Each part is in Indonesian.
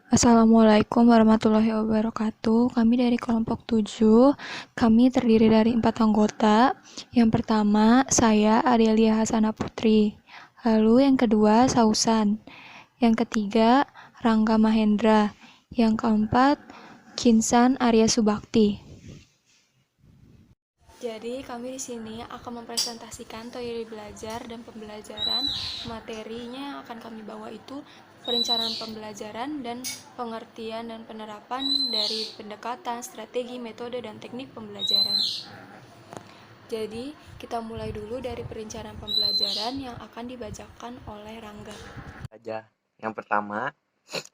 Assalamualaikum warahmatullahi wabarakatuh. Kami dari kelompok 7. Kami terdiri dari 4 anggota. Yang pertama, saya Adelia Hasana Putri. Lalu yang kedua, Sausan. Yang ketiga, Rangga Mahendra. Yang keempat, Kinsan Arya Subakti. Jadi kami di sini akan mempresentasikan teori belajar dan pembelajaran. Materinya yang akan kami bawa itu perencanaan pembelajaran dan pengertian dan penerapan dari pendekatan, strategi, metode, dan teknik pembelajaran. Jadi kita mulai dulu dari perencanaan pembelajaran yang akan dibacakan oleh Rangga. Saja. Yang pertama,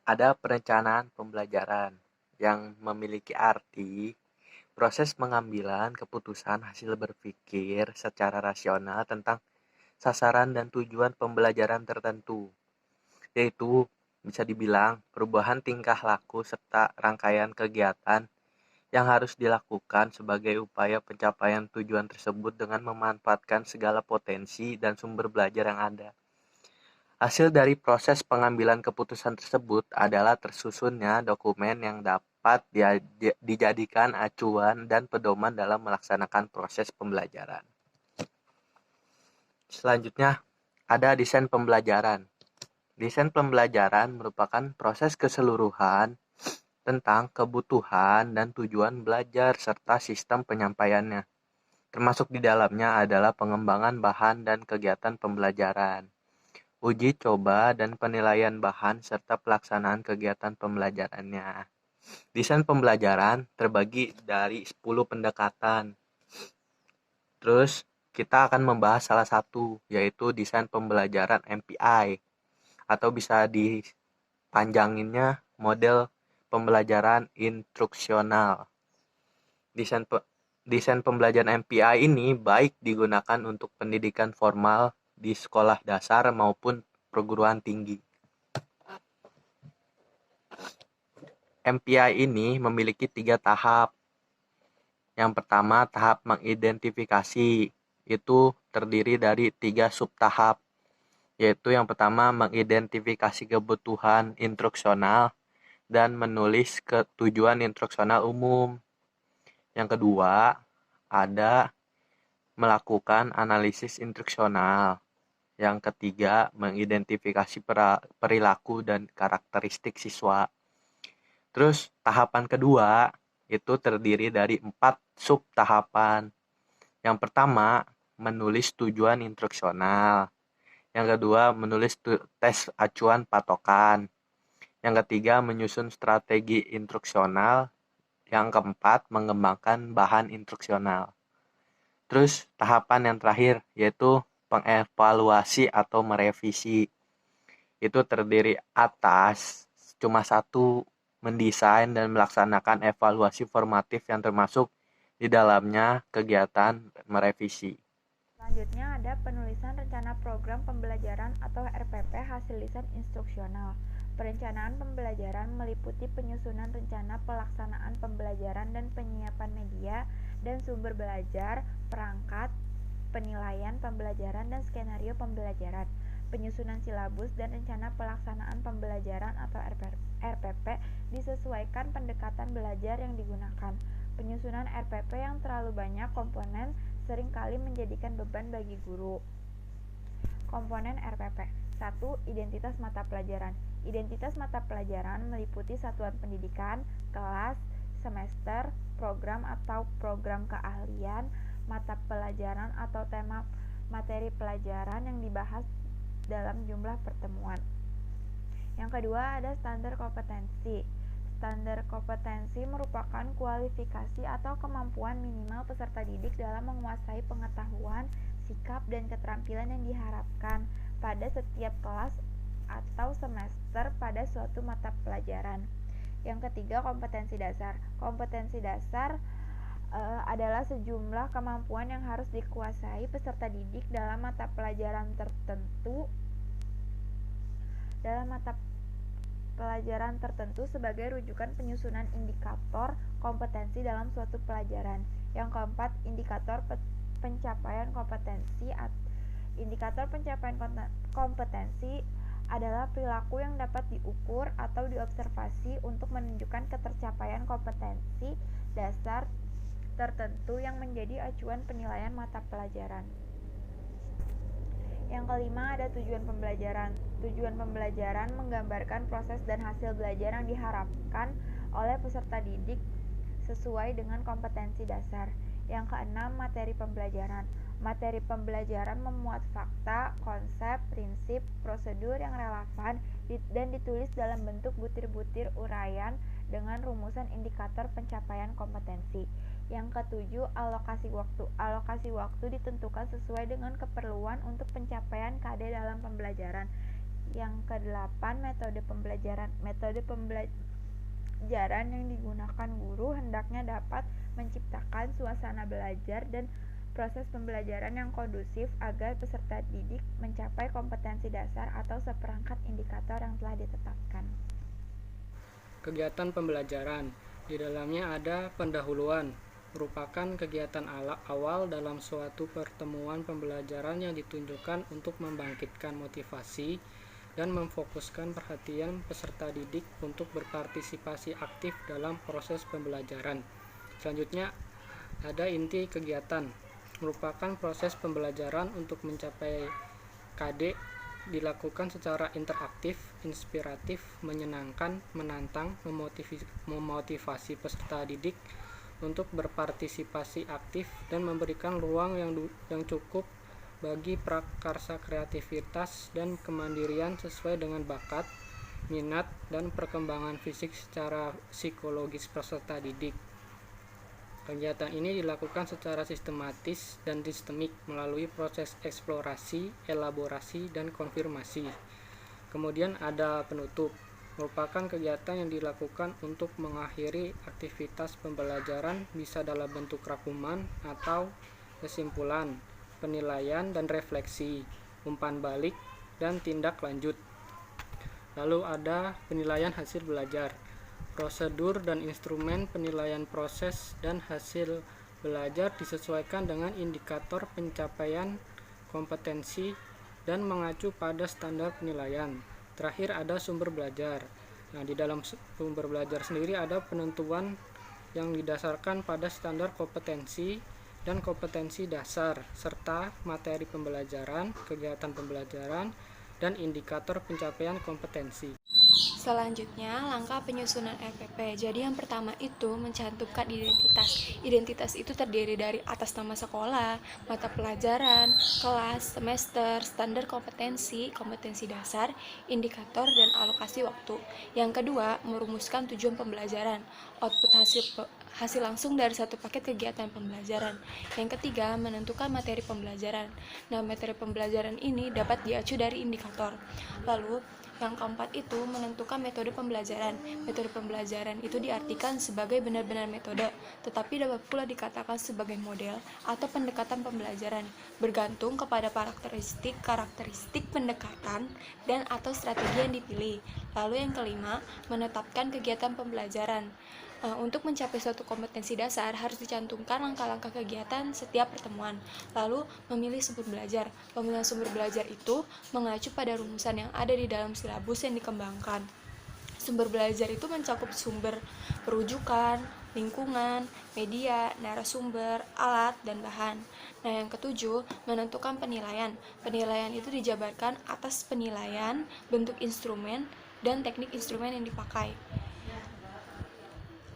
ada perencanaan pembelajaran yang memiliki arti proses pengambilan keputusan hasil berpikir secara rasional tentang sasaran dan tujuan pembelajaran tertentu, yaitu bisa dibilang perubahan tingkah laku serta rangkaian kegiatan yang harus dilakukan sebagai upaya pencapaian tujuan tersebut dengan memanfaatkan segala potensi dan sumber belajar yang ada. Hasil dari proses pengambilan keputusan tersebut adalah tersusunnya dokumen yang dapat dijadikan acuan dan pedoman dalam melaksanakan proses pembelajaran. Selanjutnya, ada desain pembelajaran. Desain pembelajaran merupakan proses keseluruhan tentang kebutuhan dan tujuan belajar serta sistem penyampaiannya. Termasuk di dalamnya adalah pengembangan bahan dan kegiatan pembelajaran, uji coba dan penilaian bahan serta pelaksanaan kegiatan pembelajarannya. Desain pembelajaran terbagi dari 10 pendekatan. Terus kita akan membahas salah satu, yaitu desain pembelajaran MPI, atau bisa dipanjanginnya model pembelajaran instruksional. Desain Desain pembelajaran MPI ini baik digunakan untuk pendidikan formal di sekolah dasar maupun perguruan tinggi. MPI ini memiliki 3 tahap. Yang pertama, tahap mengidentifikasi. Itu terdiri dari 3 subtahap, yaitu yang pertama mengidentifikasi kebutuhan instruksional dan menulis tujuan instruksional umum. Yang kedua, ada melakukan analisis instruksional. Yang ketiga, mengidentifikasi perilaku dan karakteristik siswa. Terus tahapan kedua itu terdiri dari 4 subtahapan. Yang pertama, menulis tujuan instruksional. Yang kedua, menulis tes acuan patokan. Yang ketiga, menyusun strategi instruksional. Yang keempat, mengembangkan bahan instruksional. Terus tahapan yang terakhir yaitu pengevaluasi atau merevisi. Itu terdiri atas cuma satu, mendesain dan melaksanakan evaluasi formatif yang termasuk di dalamnya kegiatan merevisi. Selanjutnya ada penulisan rencana program pembelajaran atau RPP hasil desain instruksional. Perencanaan pembelajaran meliputi penyusunan rencana pelaksanaan pembelajaran dan penyiapan media dan sumber belajar, perangkat, penilaian pembelajaran dan skenario pembelajaran, penyusunan silabus dan rencana pelaksanaan pembelajaran atau RPP disesuaikan pendekatan belajar yang digunakan. Penyusunan RPP yang terlalu banyak komponen seringkali menjadikan beban bagi guru. Komponen RPP. 1. Identitas mata pelajaran. Identitas mata pelajaran meliputi satuan pendidikan, kelas, semester, program atau program keahlian, mata pelajaran atau tema materi pelajaran yang dibahas dalam jumlah pertemuan. Yang kedua ada standar kompetensi. Standar kompetensi merupakan kualifikasi atau kemampuan minimal peserta didik dalam menguasai pengetahuan, sikap, dan keterampilan yang diharapkan pada setiap kelas atau semester pada suatu mata pelajaran. Yang ketiga, kompetensi dasar. Kompetensi dasar adalah sejumlah kemampuan yang harus dikuasai peserta didik dalam mata pelajaran tertentu sebagai rujukan penyusunan indikator kompetensi dalam suatu pelajaran. Yang keempat, indikator pencapaian kompetensi. Indikator pencapaian kompetensi adalah perilaku yang dapat diukur atau diobservasi untuk menunjukkan ketercapaian kompetensi dasar tertentu yang menjadi acuan penilaian mata pelajaran. Yang kelima ada tujuan pembelajaran. Tujuan pembelajaran menggambarkan proses dan hasil belajar yang diharapkan oleh peserta didik sesuai dengan kompetensi dasar. Yang keenam, materi pembelajaran. Materi pembelajaran memuat fakta, konsep, prinsip, prosedur yang relevan dan ditulis dalam bentuk butir-butir uraian dengan rumusan indikator pencapaian kompetensi. Yang ketujuh, alokasi waktu. Alokasi waktu ditentukan sesuai dengan keperluan untuk pencapaian KD dalam pembelajaran. Yang kedelapan, metode pembelajaran. Metode pembelajaran yang digunakan guru hendaknya dapat menciptakan suasana belajar dan proses pembelajaran yang kondusif agar peserta didik mencapai kompetensi dasar atau seperangkat indikator yang telah ditetapkan. Kegiatan pembelajaran. Di dalamnya ada pendahuluan, merupakan kegiatan awal dalam suatu pertemuan pembelajaran yang ditunjukkan untuk membangkitkan motivasi dan memfokuskan perhatian peserta didik untuk berpartisipasi aktif dalam proses pembelajaran. Selanjutnya ada inti kegiatan, merupakan proses pembelajaran untuk mencapai KD dilakukan secara interaktif, inspiratif, menyenangkan, menantang, memotivasi peserta didik untuk berpartisipasi aktif dan memberikan ruang yang cukup bagi prakarsa kreativitas dan kemandirian sesuai dengan bakat, minat, dan perkembangan fisik secara psikologis peserta didik. Kegiatan ini dilakukan secara sistematis dan sistemik melalui proses eksplorasi, elaborasi, dan konfirmasi. Kemudian ada penutup, merupakan kegiatan yang dilakukan untuk mengakhiri aktivitas pembelajaran bisa dalam bentuk rangkuman atau kesimpulan, penilaian dan refleksi, umpan balik, dan tindak lanjut. Lalu ada penilaian hasil belajar. Prosedur dan instrumen penilaian proses dan hasil belajar disesuaikan dengan indikator pencapaian kompetensi dan mengacu pada standar penilaian. Terakhir ada sumber belajar. Nah, di dalam sumber belajar sendiri ada penentuan yang didasarkan pada standar kompetensi dan kompetensi dasar, serta materi pembelajaran, kegiatan pembelajaran, dan indikator pencapaian kompetensi. Selanjutnya, langkah penyusunan RPP. Jadi yang pertama itu mencantumkan identitas. Identitas itu terdiri dari atas nama sekolah, mata pelajaran, kelas, semester, standar kompetensi, kompetensi dasar, indikator, dan alokasi waktu. Yang kedua, merumuskan tujuan pembelajaran. Output hasil langsung dari satu paket kegiatan pembelajaran. Yang ketiga, menentukan materi pembelajaran. Nah, materi pembelajaran ini dapat diacu dari indikator. Lalu, yang keempat itu menentukan metode pembelajaran. Metode pembelajaran itu diartikan sebagai benar-benar metode, tetapi dapat pula dikatakan sebagai model atau pendekatan pembelajaran, bergantung kepada karakteristik pendekatan dan atau strategi yang dipilih. Lalu yang kelima, menetapkan kegiatan pembelajaran. Untuk mencapai suatu kompetensi dasar harus dicantumkan langkah-langkah kegiatan setiap pertemuan. Lalu memilih sumber belajar. Pemilihan sumber belajar itu mengacu pada rumusan yang ada di dalam silabus yang dikembangkan. Sumber belajar itu mencakup sumber perujukan, lingkungan, media, narasumber, alat, dan bahan. Nah, yang ketujuh, menentukan penilaian. Penilaian itu dijabarkan atas penilaian, bentuk instrumen, dan teknik instrumen yang dipakai.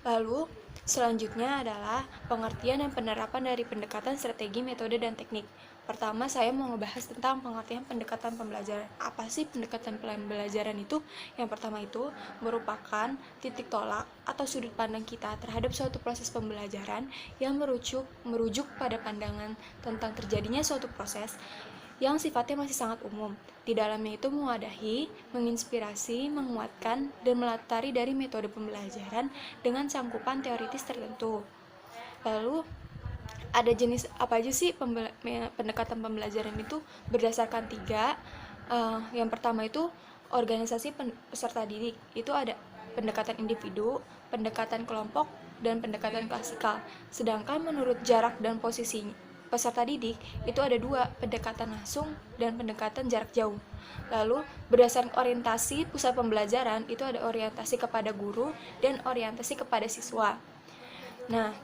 Lalu, selanjutnya adalah pengertian dan penerapan dari pendekatan strategi, metode, dan teknik. Pertama, saya mau ngebahas tentang pengertian pendekatan pembelajaran. Apa sih pendekatan pembelajaran itu? Yang pertama itu merupakan titik tolak atau sudut pandang kita terhadap suatu proses pembelajaran yang merujuk pada pandangan tentang terjadinya suatu proses yang sifatnya masih sangat umum. Di dalamnya itu mewadahi, menginspirasi, menguatkan, dan melatari dari metode pembelajaran dengan cangkupan teoritis tertentu. Lalu, ada jenis apa aja sih pendekatan pembelajaran itu? Berdasarkan 3. Yang pertama itu organisasi peserta didik. Itu ada pendekatan individu, pendekatan kelompok, dan pendekatan klasikal. Sedangkan menurut jarak dan posisi peserta didik itu ada 2, pendekatan langsung dan pendekatan jarak jauh. Lalu berdasarkan orientasi pusat pembelajaran itu ada orientasi kepada guru dan orientasi kepada siswa. Nah,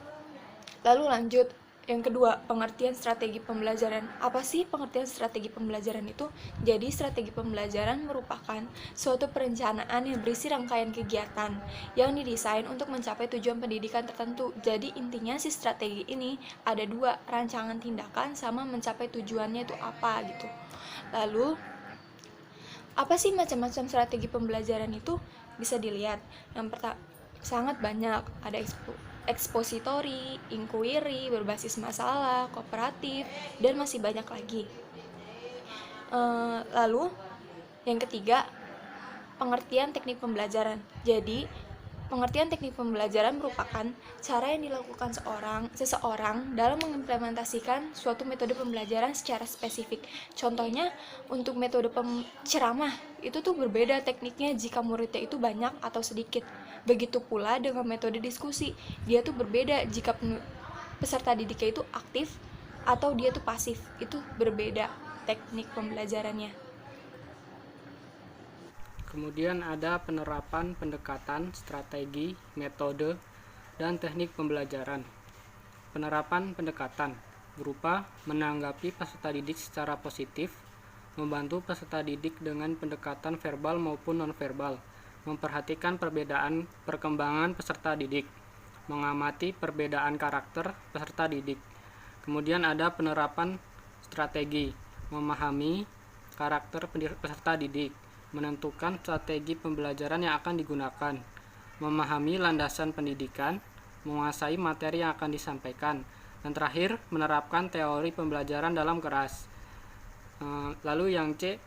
lalu lanjut yang kedua, pengertian strategi pembelajaran. Apa sih pengertian strategi pembelajaran itu? Jadi, strategi pembelajaran merupakan suatu perencanaan yang berisi rangkaian kegiatan yang didesain untuk mencapai tujuan pendidikan tertentu. Jadi, intinya si strategi ini ada dua, rancangan tindakan sama mencapai tujuannya itu apa gitu. Lalu, apa sih macam-macam strategi pembelajaran itu? Bisa dilihat. Yang pertama, sangat banyak. Ada ekspositori, inquiry, berbasis masalah, kooperatif, dan masih banyak lagi. Lalu, yang ketiga, pengertian teknik pembelajaran. Jadi, pengertian teknik pembelajaran merupakan cara yang dilakukan seseorang dalam mengimplementasikan suatu metode pembelajaran secara spesifik. Contohnya, untuk metode ceramah, itu tuh berbeda tekniknya jika muridnya itu banyak atau sedikit. Begitu pula dengan metode diskusi, dia tuh berbeda jika peserta didiknya itu aktif atau dia tuh pasif. Itu berbeda teknik pembelajarannya. Kemudian ada penerapan pendekatan, strategi, metode, dan teknik pembelajaran. Penerapan pendekatan berupa menanggapi peserta didik secara positif, membantu peserta didik dengan pendekatan verbal maupun nonverbal, memperhatikan perbedaan perkembangan peserta didik, mengamati perbedaan karakter peserta didik. Kemudian ada penerapan strategi, memahami karakter peserta didik, menentukan strategi pembelajaran yang akan digunakan, memahami landasan pendidikan, menguasai materi yang akan disampaikan, dan terakhir menerapkan teori pembelajaran dalam kelas. Lalu yang C,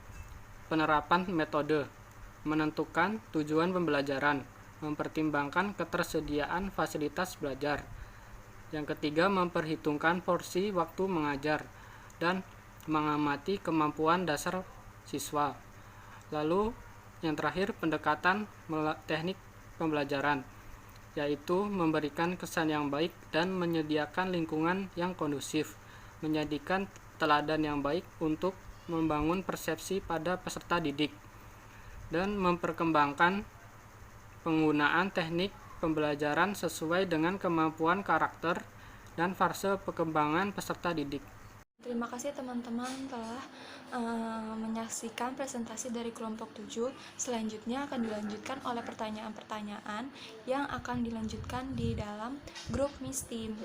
penerapan metode, menentukan tujuan pembelajaran, mempertimbangkan ketersediaan fasilitas belajar. Yang ketiga, memperhitungkan porsi waktu mengajar dan mengamati kemampuan dasar siswa. Lalu yang terakhir, pendekatan teknik pembelajaran, yaitu memberikan kesan yang baik dan menyediakan lingkungan yang kondusif, menjadikan teladan yang baik untuk membangun persepsi pada peserta didik, dan memperkembangkan penggunaan teknik pembelajaran sesuai dengan kemampuan karakter dan fase perkembangan peserta didik. Terima kasih teman-teman telah menyaksikan presentasi dari kelompok 7. Selanjutnya akan dilanjutkan oleh pertanyaan-pertanyaan yang akan dilanjutkan di dalam grup Miss Team.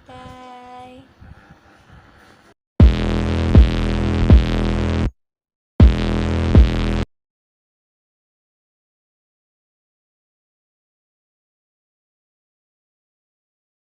Bye.